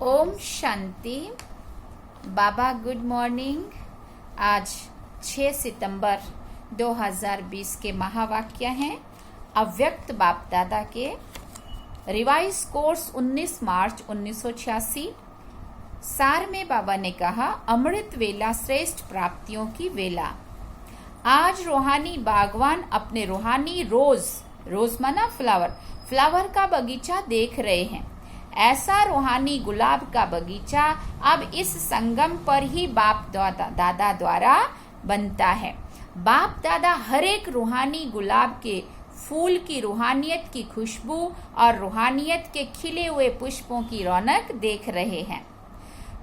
ओम शांति। बाबा good morning. आज 6 सितंबर 2020 के महावाक्य हैं अव्यक्त बाप दादा के। रिवाइज कोर्स 19 मार्च 1986। सार में बाबा ने कहा, अमृत वेला श्रेष्ठ प्राप्तियों की वेला। आज रूहानी बागवान अपने रूहानी रोज माना फ्लावर का बगीचा देख रहे हैं। ऐसा रूहानी गुलाब का बगीचा अब इस संगम पर ही बाप दादा द्वारा बनता है। बाप दादा हर एक रूहानी गुलाब के फूल की रूहानियत की खुशबू और रूहानियत के खिले हुए पुष्पों की रौनक देख रहे हैं।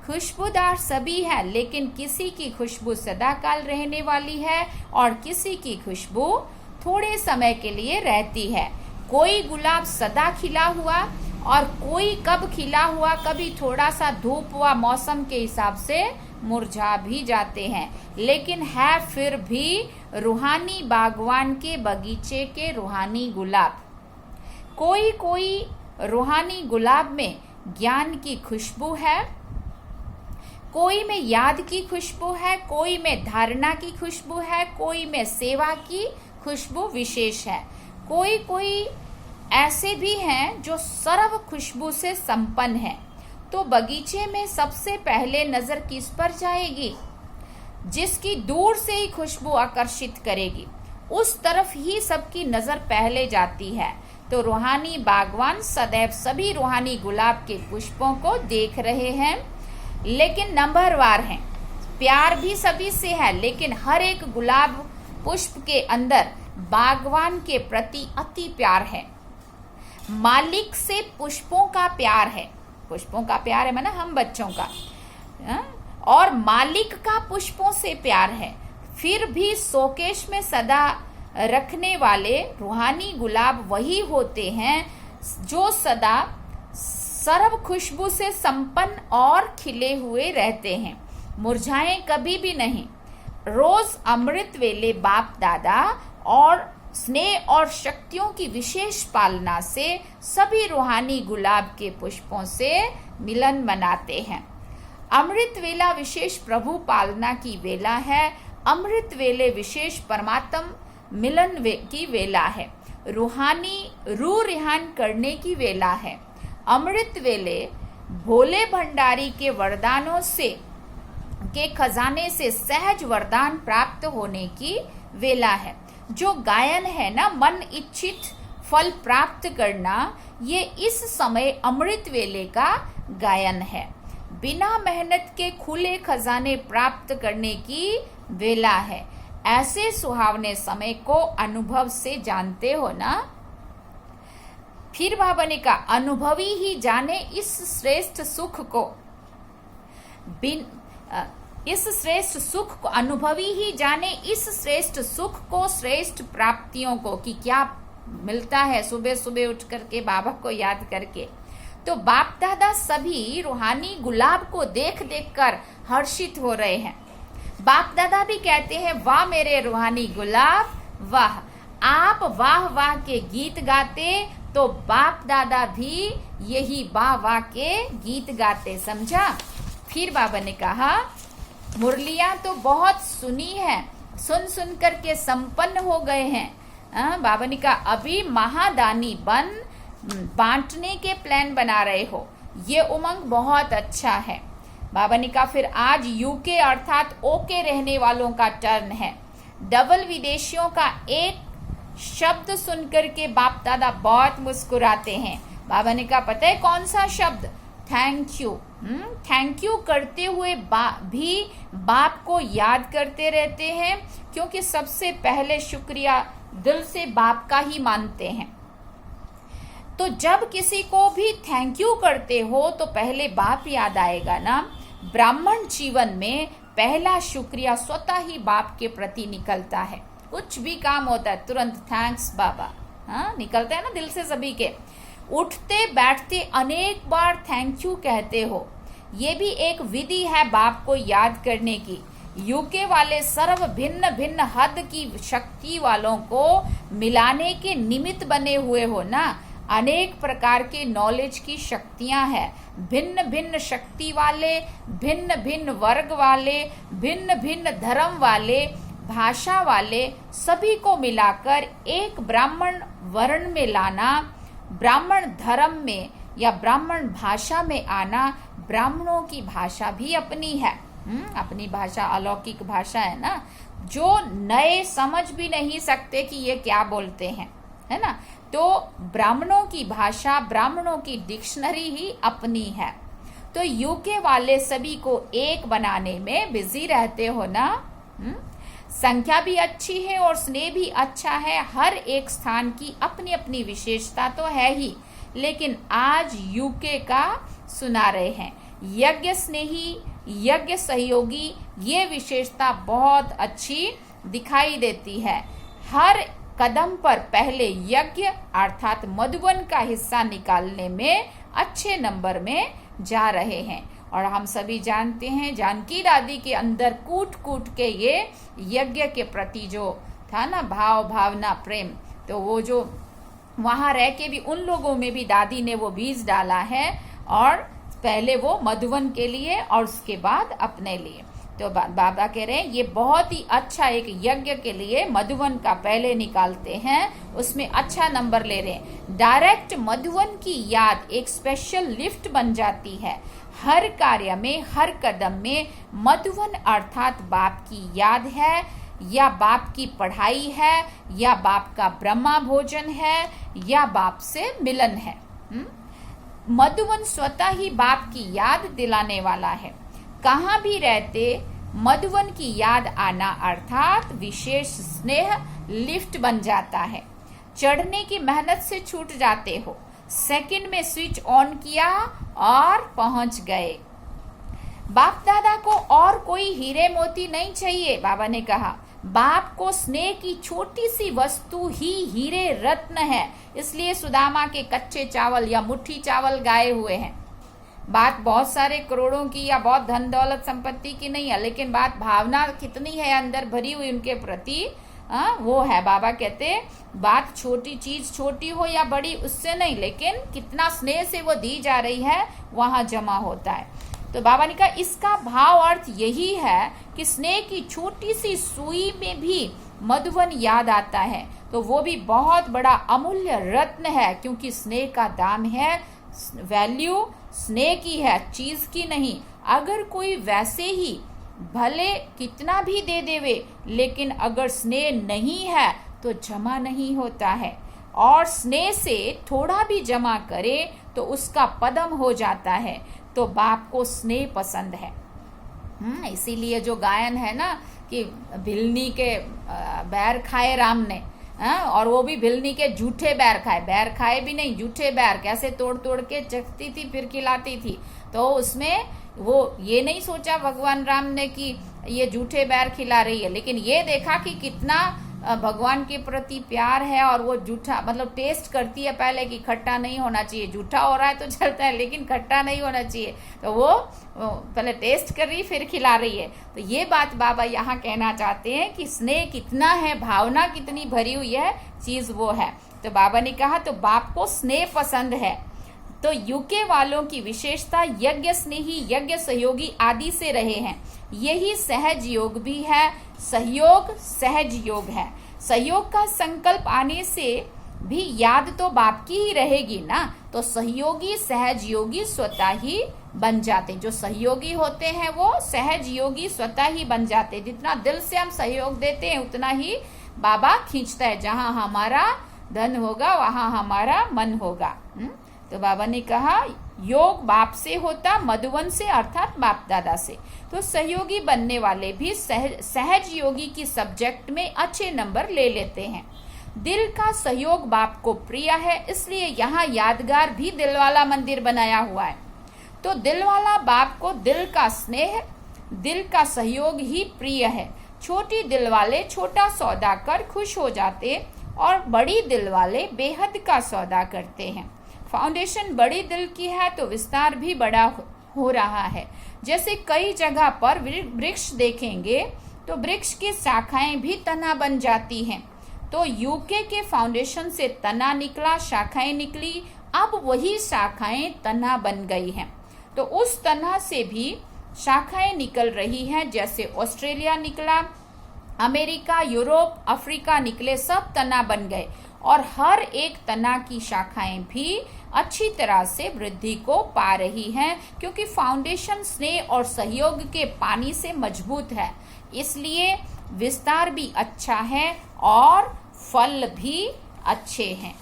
खुशबूदार सभी है, लेकिन किसी की खुशबू सदाकाल रहने वाली है और किसी की खुशबू थोड़े समय के लिए रहती है। कोई गुलाब सदा खिला हुआ और कोई कब खिला हुआ, कभी थोड़ा सा धूप व मौसम के हिसाब से मुरझा भी जाते हैं, लेकिन है फिर भी रूहानी बागवान के बगीचे के रूहानी गुलाब। कोई रूहानी गुलाब में ज्ञान की खुशबू है, कोई में याद की खुशबू है, कोई में धारणा की खुशबू है, कोई में सेवा की खुशबू विशेष है। कोई ऐसे भी हैं जो सर्व खुशबू से संपन्न है। तो बगीचे में सबसे पहले नजर किस पर जाएगी? जिसकी दूर से ही खुशबू आकर्षित करेगी, उस तरफ ही सबकी नजर पहले जाती है। तो रूहानी बागवान सदैव सभी रूहानी गुलाब के पुष्पों को देख रहे हैं, लेकिन नंबरवार हैं। प्यार भी सभी से है, लेकिन हर एक गुलाब पुष्प के अंदर बागवान के प्रति अति प्यार है। मालिक से पुष्पों का प्यार है, पुष्पों का प्यार है माना हम बच्चों का, और मालिक का पुष्पों से प्यार है। फिर भी शोकेश में सदा रखने वाले रूहानी गुलाब वही होते हैं जो सदा सर्व खुशबू से संपन्न और खिले हुए रहते हैं, मुरझाएं कभी भी नहीं। रोज अमृत वेले बाप दादा और स्नेह और शक्तियों की विशेष पालना से सभी रूहानी गुलाब के पुष्पों से मिलन मनाते हैं। अमृत वेला विशेष प्रभु पालना की वेला है। अमृत वेले विशेष परमात्म मिलन की वेला है। रूहानी रूह रिहान करने की वेला है। अमृत वेले भोले भंडारी के वरदानों से के खजाने से सहज वरदान प्राप्त होने की वेला है। जो गायन है ना, मन इच्छित फल प्राप्त करना, ये इस समय अमृत वेले का गायन है। बिना मेहनत के खुले खजाने प्राप्त करने की वेला है। ऐसे सुहावने समय को अनुभव से जानते हो ना। फिर बाबा ने कहा, अनुभवी ही जाने इस श्रेष्ठ सुख को, इस श्रेष्ठ सुख को अनुभवी ही जाने इस श्रेष्ठ सुख को, श्रेष्ठ प्राप्तियों को, कि क्या मिलता है सुबह सुबह उठ करके बाबा को याद करके। तो बाप दादा सभी रूहानी गुलाब को देख देख कर हर्षित हो रहे हैं। बाप दादा भी कहते हैं, वाह मेरे रूहानी गुलाब वाह। आप वाह वाह के गीत गाते तो बाप दादा भी यही वाह वाह के गीत गाते, समझा। फिर बाबा ने कहा, मुरलियां तो बहुत सुनी है, सुन करके संपन्न हो गए हैं। बाबा ने कहा, अभी महादानी बन बांटने के प्लान बना रहे हो, ये उमंग बहुत अच्छा है। बाबा ने कहा, फिर आज यूके अर्थात ओके रहने वालों का टर्न है। डबल विदेशियों का एक शब्द सुनकर के बाप दादा बहुत मुस्कुराते हैं। बाबा ने कहा, पता है कौन सा शब्द? Thank you. थैंक यू करते हुए भी बाप को याद करते रहते हैं, क्योंकि सबसे पहले शुक्रिया दिल से बाप का ही मानते हैं। तो जब किसी को भी थैंक यू करते हो तो पहले बाप याद आएगा ना। ब्राह्मण जीवन में पहला शुक्रिया स्वतः ही बाप के प्रति निकलता है। कुछ भी काम होता है तुरंत थैंक्स बाबा, निकलता है ना दिल से सभी के। उठते बैठते अनेक बार थैंक यू कहते हो, ये भी एक विधि है बाप को याद करने की। यूके वाले सर्व भिन्न भिन्न हद की शक्ति वालों को मिलाने के निमित्त बने हुए हो ना। अनेक प्रकार के नॉलेज की शक्तियां हैं, भिन्न भिन्न शक्ति वाले, भिन्न भिन्न वर्ग वाले, भिन्न भिन्न धर्म वाले, भाषा वाले, सभी को मिलाकर एक ब्राह्मण वर्ण में लाना, ब्राह्मण धर्म में या ब्राह्मण भाषा में आना। ब्राह्मणों की भाषा भी अपनी है, अपनी भाषा अलौकिक भाषा है ना, जो नए समझ भी नहीं सकते कि ये क्या बोलते हैं, है ना। तो ब्राह्मणों की भाषा, ब्राह्मणों की डिक्शनरी ही अपनी है। तो यूके वाले सभी को एक बनाने में बिजी रहते हो ना। संख्या भी अच्छी है और स्नेह भी अच्छा है। हर एक स्थान की अपनी अपनी विशेषता तो है ही, लेकिन आज यूके का सुना रहे हैं। यज्ञ स्नेही, यज्ञ सहयोगी, ये विशेषता बहुत अच्छी दिखाई देती है। हर कदम पर पहले यज्ञ अर्थात मधुबन का हिस्सा निकालने में अच्छे नंबर में जा रहे हैं। और हम सभी जानते हैं जानकी दादी के अंदर कूट कूट के ये यज्ञ के प्रति जो था ना भाव, भावना, प्रेम, तो वो जो वहां रह के भी उन लोगों में भी दादी ने वो बीज डाला है, और पहले वो मधुवन के लिए और उसके बाद अपने लिए। तो बाबा कह रहे हैं ये बहुत ही अच्छा एक यज्ञ के लिए मधुवन का पहले निकालते हैं, उसमें अच्छा नंबर ले रहे हैं। डायरेक्ट मधुवन की याद एक स्पेशल लिफ्ट बन जाती है। हर कार्य में, हर कदम में मधुवन अर्थात बाप की याद है, या बाप की पढ़ाई है, या बाप का ब्रह्मा भोजन है, या बाप से मिलन है। मधुवन स्वतः ही बाप की याद दिलाने वाला है। कहाँ भी रहते मधुवन की याद आना अर्थात विशेष स्नेह लिफ्ट बन जाता है। चढ़ने की मेहनत से छूट जाते हो, सेकंड में स्विच ऑन किया और पहुंच गए। बाप दादा को और कोई हीरे मोती नहीं चाहिए। बाबा ने कहा बाप को स्नेह की छोटी सी वस्तु ही हीरे रत्न है, इसलिए सुदामा के कच्चे चावल या मुट्ठी चावल गाए हुए हैं। बात बहुत सारे करोड़ों की या बहुत धन दौलत संपत्ति की नहीं है, लेकिन बात भावना कितनी है अंदर भरी हुई उनके प्रति, वो है। बाबा कहते बात छोटी चीज छोटी हो या बड़ी उससे नहीं, लेकिन कितना स्नेह से वो दी जा रही है वहां जमा होता है। तो बाबा ने कहा इसका भाव अर्थ यही है कि स्नेह की छोटी सी सुई में भी मधुवन याद आता है, तो वो भी बहुत बड़ा अमूल्य रत्न है, क्योंकि स्नेह का दाम है, वैल्यू स्नेह की है, चीज की नहीं। अगर कोई वैसे ही भले कितना भी दे देवे, लेकिन अगर स्नेह नहीं है तो जमा नहीं होता है, और स्नेह से थोड़ा भी जमा करे तो उसका पदम हो जाता है। तो बाप को स्नेह पसंद है। इसीलिए जो गायन है ना कि भिलनी के बैर खाए राम ने, और वो भी भिलनी के झूठे बैर खाए भी नहीं, झूठे बैर कैसे तोड़ तोड़ के चखती थी फिर खिलाती थी। तो उसमें वो ये नहीं सोचा भगवान राम ने कि ये झूठे बैर खिला रही है, लेकिन ये देखा कि कितना भगवान के प्रति प्यार है, और वो जूठा मतलब टेस्ट करती है पहले कि खट्टा नहीं होना चाहिए, जूठा हो रहा है तो चलता है लेकिन खट्टा नहीं होना चाहिए, तो वो पहले टेस्ट कर रही फिर खिला रही है। तो ये बात बाबा यहाँ कहना चाहते हैं कि स्नेह कितना है, भावना कितनी भरी हुई है, चीज वो है। तो बाबा ने कहा तो बाप को स्नेह पसंद है। तो यूके वालों की विशेषता यज्ञ स्नेही, यज्ञ सहयोगी आदि से रहे हैं। यही सहज योग भी है। सहयोग सहज योग है। सहयोग का संकल्प आने से भी याद तो बाप की ही रहेगी ना, तो सहयोगी सहज योगी स्वतः ही बन जाते। जो सहयोगी होते हैं वो सहज योगी स्वतः ही बन जाते। जितना दिल से हम सहयोग देते हैं उतना ही बाबा खींचता है। जहां हमारा धन होगा वहां हमारा मन होगा। तो बाबा ने कहा योग बाप से होता, मधुवन से अर्थात बाप दादा से। तो सहयोगी बनने वाले भी सहज योगी की सब्जेक्ट में अच्छे नंबर ले लेते हैं। दिल का सहयोग बाप को प्रिय है, इसलिए यहाँ यादगार भी दिल वाला मंदिर बनाया हुआ है। तो दिल वाला बाप को दिल का स्नेह, दिल का सहयोग ही प्रिय है। छोटी दिल वाले छोटा सौदा कर खुश हो जाते, और बड़ी दिल वाले बेहद का सौदा करते हैं। फाउंडेशन बड़ी दिल की है तो विस्तार भी बड़ा हो रहा है। जैसे कई जगह पर वृक्ष देखेंगे तो वृक्ष की शाखाएं भी तना बन जाती हैं। तो यूके के फाउंडेशन से तना निकला, शाखाएं निकली, अब वही शाखाएं तना बन गई हैं। तो उस तना से भी शाखाएं निकल रही हैं, जैसे ऑस्ट्रेलिया निकला, अमेरिका, यूरोप, अफ्रीका निकले, सब तना बन गए और हर एक तना की शाखाएं भी अच्छी तरह से वृद्धि को पा रही हैं, क्योंकि फाउंडेशन स्नेह और सहयोग के पानी से मजबूत है, इसलिए विस्तार भी अच्छा है और फल भी अच्छे हैं।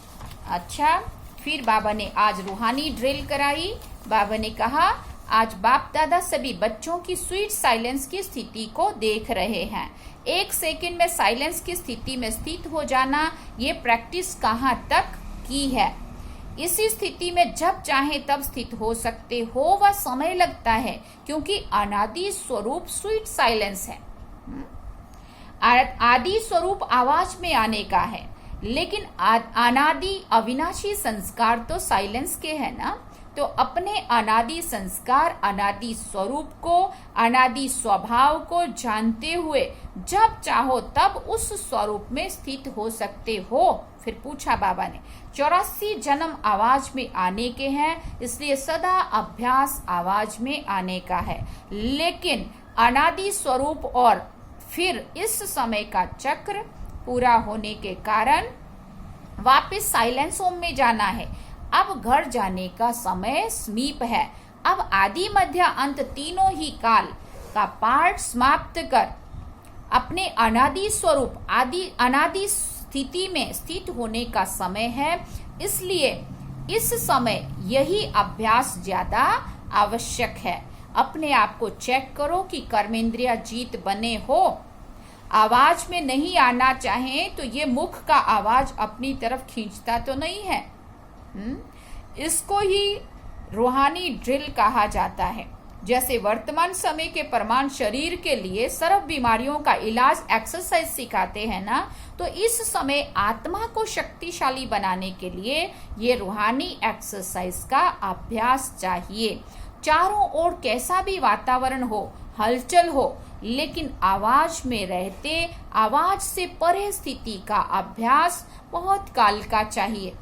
अच्छा, फिर बाबा ने आज रूहानी ड्रिल कराई। बाबा ने कहा, आज बाप दादा सभी बच्चों की स्वीट साइलेंस की स्थिति को देख रहे हैं। 1 सेकंड में साइलेंस की स्थिति में स्थित हो जाना, ये प्रैक्टिस कहाँ तक की है। इसी स्थिति में जब चाहे तब स्थित हो सकते हो, वह समय लगता है, क्योंकि अनादि स्वरूप स्वीट साइलेंस है। आदि स्वरूप आवाज में आने का है, लेकिन अनादि अविनाशी संस्कार तो साइलेंस के है ना। तो अपने अनादि संस्कार, अनादि स्वरूप को, अनादि स्वभाव को जानते हुए जब चाहो तब उस स्वरूप में स्थित हो सकते हो। फिर पूछा बाबा ने, 84 जन्म आवाज में आने के हैं, इसलिए सदा अभ्यास आवाज में आने का है, लेकिन अनादि स्वरूप और फिर इस समय का चक्र पूरा होने के कारण वापस साइलेंस होम में जाना है। अब घर जाने का समय समीप है। अब आदि मध्य अंत तीनों ही काल का पाठ समाप्त कर अपने अनादि स्वरूप, अनादि स्थिति में स्थित होने का समय है, इसलिए इस समय यही अभ्यास ज्यादा आवश्यक है। अपने आप को चेक करो कि कर्मेंद्रिया जीत बने हो। आवाज में नहीं आना चाहे तो ये मुख का आवाज अपनी तरफ खींचता तो नहीं है। इसको ही रूहानी ड्रिल कहा जाता है। जैसे वर्तमान समय के परमाणु शरीर के लिए सर्व बीमारियों का इलाज एक्सरसाइज सिखाते हैं ना, तो इस समय आत्मा को शक्तिशाली बनाने के लिए ये रूहानी एक्सरसाइज का अभ्यास चाहिए। चारों ओर कैसा भी वातावरण हो, हलचल हो, लेकिन आवाज में रहते आवाज से परे स्थिति का अभ्यास बहुत काल का चाहिए।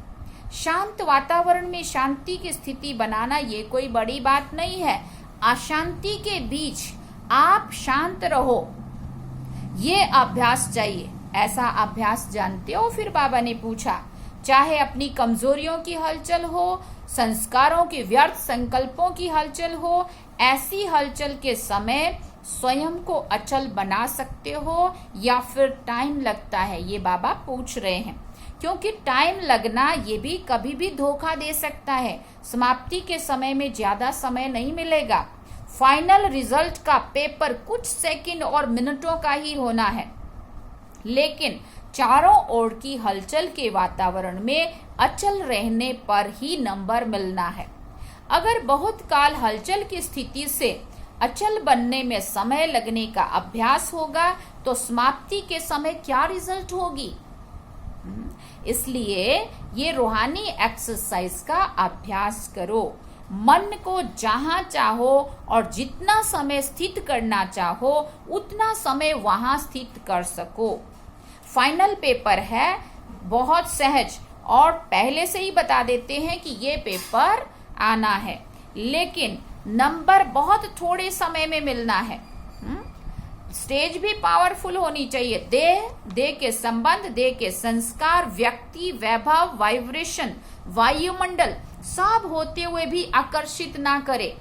शांत वातावरण में शांति की स्थिति बनाना ये कोई बड़ी बात नहीं है। अशांति के बीच आप शांत रहो, ये अभ्यास चाहिए। ऐसा अभ्यास जानते हो? फिर बाबा ने पूछा, चाहे अपनी कमजोरियों की हलचल हो, संस्कारों के व्यर्थ संकल्पों की हलचल हो, ऐसी हलचल के समय स्वयं को अचल बना सकते हो या फिर टाइम लगता है? ये बाबा पूछ रहे हैं, क्योंकि टाइम लगना ये भी कभी भी धोखा दे सकता है। समाप्ति के समय में ज्यादा समय नहीं मिलेगा। फाइनल रिजल्ट का पेपर कुछ सेकंड और मिनटों का ही होना है, लेकिन चारों ओर की हलचल के वातावरण में अचल रहने पर ही नंबर मिलना है। अगर बहुत काल हलचल की स्थिति से अचल बनने में समय लगने का अभ्यास होगा, तो समाप्ति के समय क्या रिजल्ट होगी? इसलिए ये रूहानी एक्सरसाइज का अभ्यास करो। मन को जहां चाहो और जितना समय स्थित करना चाहो, उतना समय वहां स्थित कर सको। फाइनल पेपर है, बहुत सहज, और पहले से ही बता देते हैं कि ये पेपर आना है, लेकिन नंबर बहुत थोड़े समय में मिलना है। स्टेज भी पावरफुल होनी चाहिए। देह के संबंध, देह के संस्कार, व्यक्ति, वैभव, वाइब्रेशन, वायुमंडल सब होते हुए भी आकर्षित ना करे।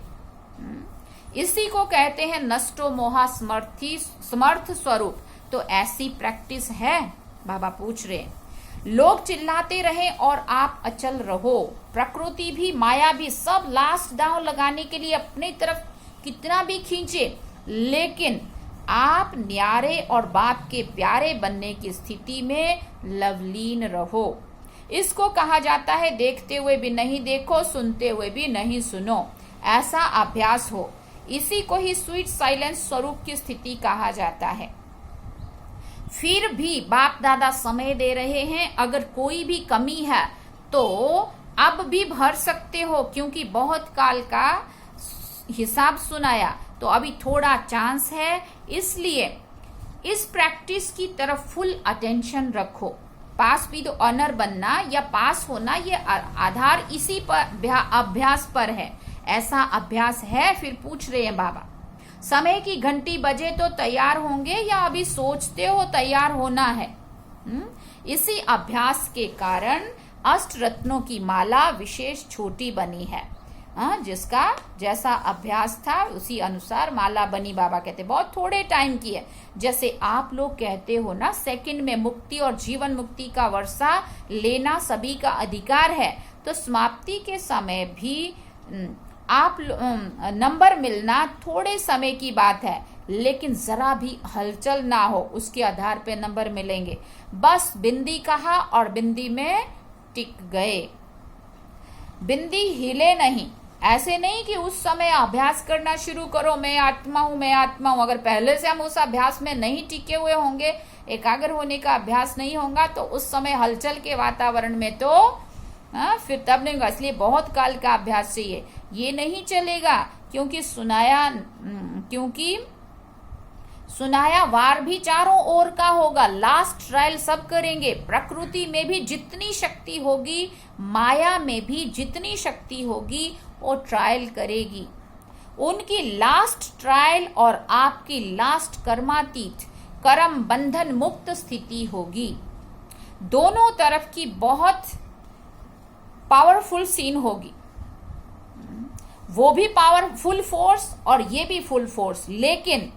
इसी को कहते हैं नष्टो मोहा समर्थ स्वरूप। तो ऐसी प्रैक्टिस है? बाबा पूछ रहे हैं। लोग चिल्लाते रहे और आप अचल रहो। प्रकृति भी, माया भी, सब लास्ट दांव लगाने के लिए अपनी तरफ कितना भी खींचे, लेकिन आप न्यारे और बाप के प्यारे बनने की स्थिति में लवलीन रहो। इसको कहा जाता है देखते हुए भी नहीं देखो, सुनते हुए भी नहीं सुनो। ऐसा अभ्यास हो, इसी को ही स्वीट साइलेंस स्वरूप की स्थिति कहा जाता है। फिर भी बाप दादा समय दे रहे हैं, अगर कोई भी कमी है तो अब भी भर सकते हो, क्योंकि बहुत काल का हिसाब सुनाया, तो अभी थोड़ा चांस है। इसलिए इस प्रैक्टिस की तरफ फुल अटेंशन रखो। पास भी तो ऑनर बनना या पास होना, ये आधार इसी पर अभ्यास पर है। ऐसा अभ्यास है? फिर पूछ रहे हैं बाबा, समय की घंटी बजे तो तैयार होंगे या अभी सोचते हो तैयार होना है? इसी अभ्यास के कारण अष्ट रत्नों की माला विशेष छोटी बनी है। जिसका जैसा अभ्यास था उसी अनुसार माला बनी। बाबा कहते बहुत थोड़े टाइम की है। जैसे आप लोग कहते हो ना, सेकंड में मुक्ति और जीवन मुक्ति का वर्षा लेना सभी का अधिकार है, तो समाप्ति के समय भी आप नंबर मिलना थोड़े समय की बात है, लेकिन जरा भी हलचल ना हो उसके आधार पे नंबर मिलेंगे। बस बिंदी कहा और बिंदी में टिक गए, बिंदी हिले नहीं। ऐसे नहीं कि उस समय अभ्यास करना शुरू करो, मैं आत्मा हूं, मैं आत्मा हूं। अगर पहले से हम उस अभ्यास में नहीं टिके हुए होंगे, एकाग्र होने का अभ्यास नहीं होगा, तो उस समय हलचल के वातावरण में तो फिर तब नहीं होगा। इसलिए बहुत काल का अभ्यास चाहिए। ये नहीं चलेगा क्योंकि सुनाया वार भी चारों ओर का होगा। लास्ट ट्रायल सब करेंगे। प्रकृति में भी जितनी शक्ति होगी, माया में भी जितनी शक्ति होगी, वो ट्रायल करेगी। उनकी लास्ट ट्रायल और आपकी लास्ट कर्मातीत, कर्म बंधन मुक्त स्थिति होगी। दोनों तरफ की बहुत पावरफुल सीन होगी। वो भी पावरफुल फोर्स और ये भी फुल फोर्स, लेकिन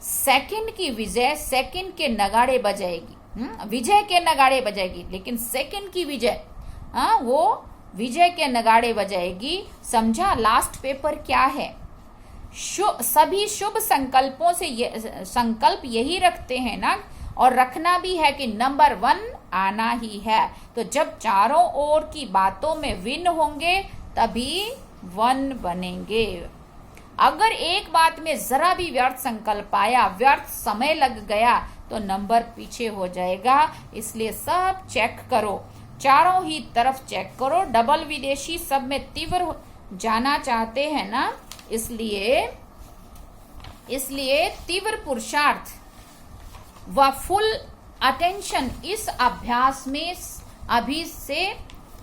सेकंड की विजय सेकंड के नगाड़े बजाएगी। विजय के नगाड़े बजाएगी, लेकिन सेकंड की विजय वो विजय के नगाड़े बजाएगी। समझा? लास्ट पेपर क्या है? सभी शुभ संकल्पों से संकल्प यही रखते हैं ना, और रखना भी है कि नंबर 1 आना ही है। तो जब चारों ओर की बातों में विन होंगे तभी 1 बनेंगे। अगर एक बात में जरा भी व्यर्थ संकल्प आया, व्यर्थ समय लग गया, तो नंबर पीछे हो जाएगा। इसलिए सब चेक करो, चारों ही तरफ चेक करो। डबल विदेशी सब में तीव्र जाना चाहते हैं ना, इसलिए तीव्र पुरुषार्थ व फुल अटेंशन इस अभ्यास में अभी से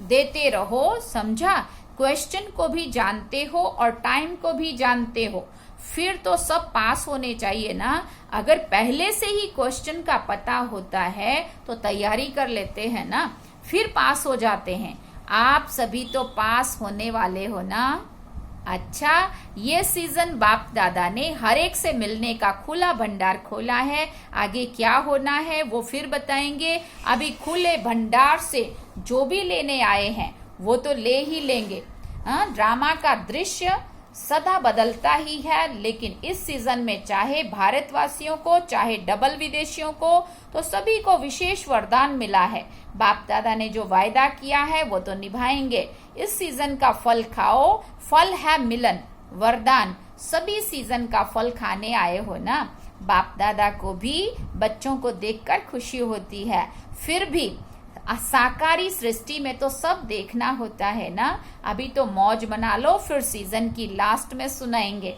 देते रहो। समझा? क्वेश्चन को भी जानते हो और टाइम को भी जानते हो, फिर तो सब पास होने चाहिए ना। अगर पहले से ही क्वेश्चन का पता होता है तो तैयारी कर लेते हैं ना, फिर पास हो जाते हैं। आप सभी तो पास होने वाले हो ना। अच्छा, ये सीजन बाप दादा ने हर एक से मिलने का खुला भंडार खोला है। आगे क्या होना है वो फिर बताएंगे। अभी खुले भंडार से जो भी लेने आए हैं वो तो ले ही लेंगे। ड्रामा का दृश्य सदा बदलता ही है, लेकिन इस सीजन में चाहे भारतवासियों को चाहे डबल विदेशियों को, तो सभी को विशेष वरदान मिला है। बाप दादा ने जो वायदा किया है वो तो निभाएंगे। इस सीजन का फल खाओ, फल है मिलन, वरदान। सभी सीजन का फल खाने आए हो ना। बाप दादा को भी बच्चों को देखकर खुशी होती है, फिर भी साकारी सृष्टि में तो सब देखना होता है ना। अभी तो मौज मना लो, फिर सीजन की लास्ट में सुनाएंगे।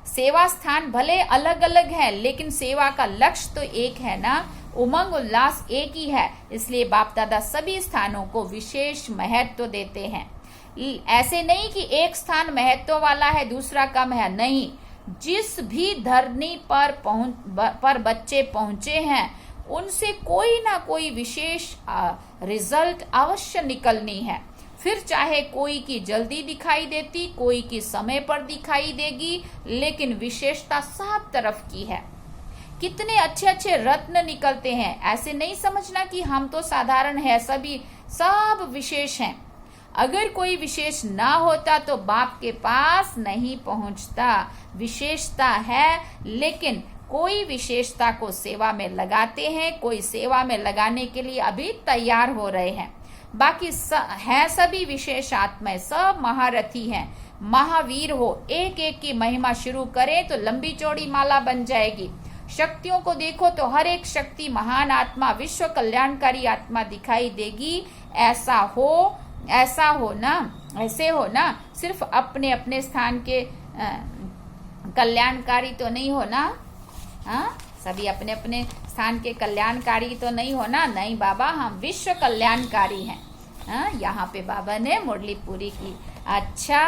सेवा स्थान भले अलग अलग है, लेकिन सेवा का लक्ष्य तो एक है ना, उमंग उल्लास एक ही है। इसलिए बाप दादा सभी स्थानों को विशेष महत्व देते हैं। ऐसे नहीं कि एक स्थान महत्व वाला है दूसरा कम है, नहीं। जिस भी धरनी पर बच्चे पहुंचे हैं उनसे कोई ना कोई विशेष रिजल्ट अवश्य निकलनी है। फिर चाहे कोई की जल्दी दिखाई देती, कोई की समय पर दिखाई देगी, लेकिन विशेषता सब तरफ की है। कितने अच्छे अच्छे रत्न निकलते हैं। ऐसे नहीं समझना कि हम तो साधारण है, सभी सब विशेष हैं। अगर कोई विशेष ना होता तो बाप के पास नहीं पहुंचता। विशेषता है, लेकिन कोई विशेषता को सेवा में लगाते हैं, कोई सेवा में लगाने के लिए अभी तैयार हो रहे हैं। बाकी है सभी विशेष आत्माएं, सब महारथी हैं, महावीर हो। एक एक की महिमा शुरू करें तो लंबी चौड़ी माला बन जाएगी। शक्तियों को देखो तो हर एक शक्ति महान आत्मा, विश्व कल्याणकारी आत्मा दिखाई देगी। ऐसा हो ना, ऐसे हो ना। सिर्फ अपने अपने स्थान के कल्याणकारी तो नहीं हो ना। सभी अपने अपने पाकिस्तान के कल्याणकारी तो नहीं हो ना? नहीं बाबा, हम विश्व कल्याणकारी हैं। यहाँ पे बाबा ने मुरली पूरी की। अच्छा,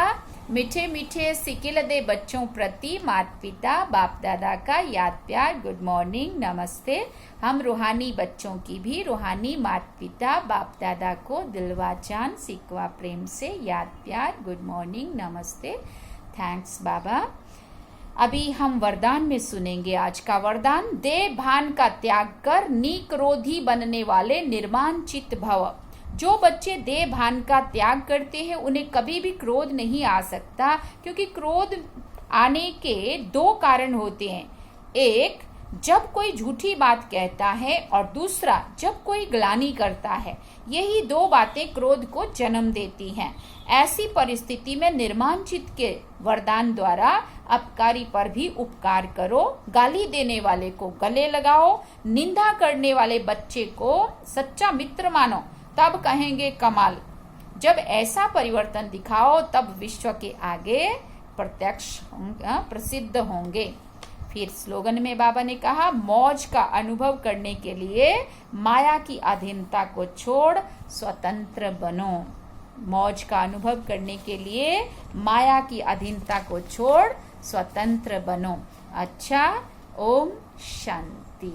मीठे मीठे सिकिल दे बच्चों प्रति माता पिता बाप दादा का याद प्यार, गुड मॉर्निंग, नमस्ते। हम रूहानी बच्चों की भी रूहानी माता पिता बाप दादा को दिलवा जान सिकवा प्रेम से याद प्यार, गुड मॉर्निंग, नमस्ते। थैंक्स बाबा। अभी हम वरदान में सुनेंगे आज का वरदान। देह भान का त्याग कर निक्रोधी बनने वाले निर्माण चित्त भव। जो बच्चे देह भान का त्याग करते हैं उन्हें कभी भी क्रोध नहीं आ सकता, क्योंकि क्रोध आने के दो कारण होते हैं। एक, जब कोई झूठी बात कहता है, और दूसरा जब कोई ग्लानि करता है। यही दो बातें क्रोध को जन्म देती हैं। ऐसी परिस्थिति में निर्माण चित्त के वरदान द्वारा अपकारी पर भी उपकार करो, गाली देने वाले को गले लगाओ, निंदा करने वाले बच्चे को सच्चा मित्र मानो, तब कहेंगे कमाल। जब ऐसा परिवर्तन दिखाओ तब विश्व के आगे प्रत्यक्ष प्रसिद्ध होंगे। फिर स्लोगन में बाबा ने कहा, मौज का अनुभव करने के लिए माया की अधीनता को छोड़ स्वतंत्र बनो। मौज का अनुभव करने के लिए माया की अधीनता को छोड़ स्वतंत्र बनो। अच्छा, ओम शांति।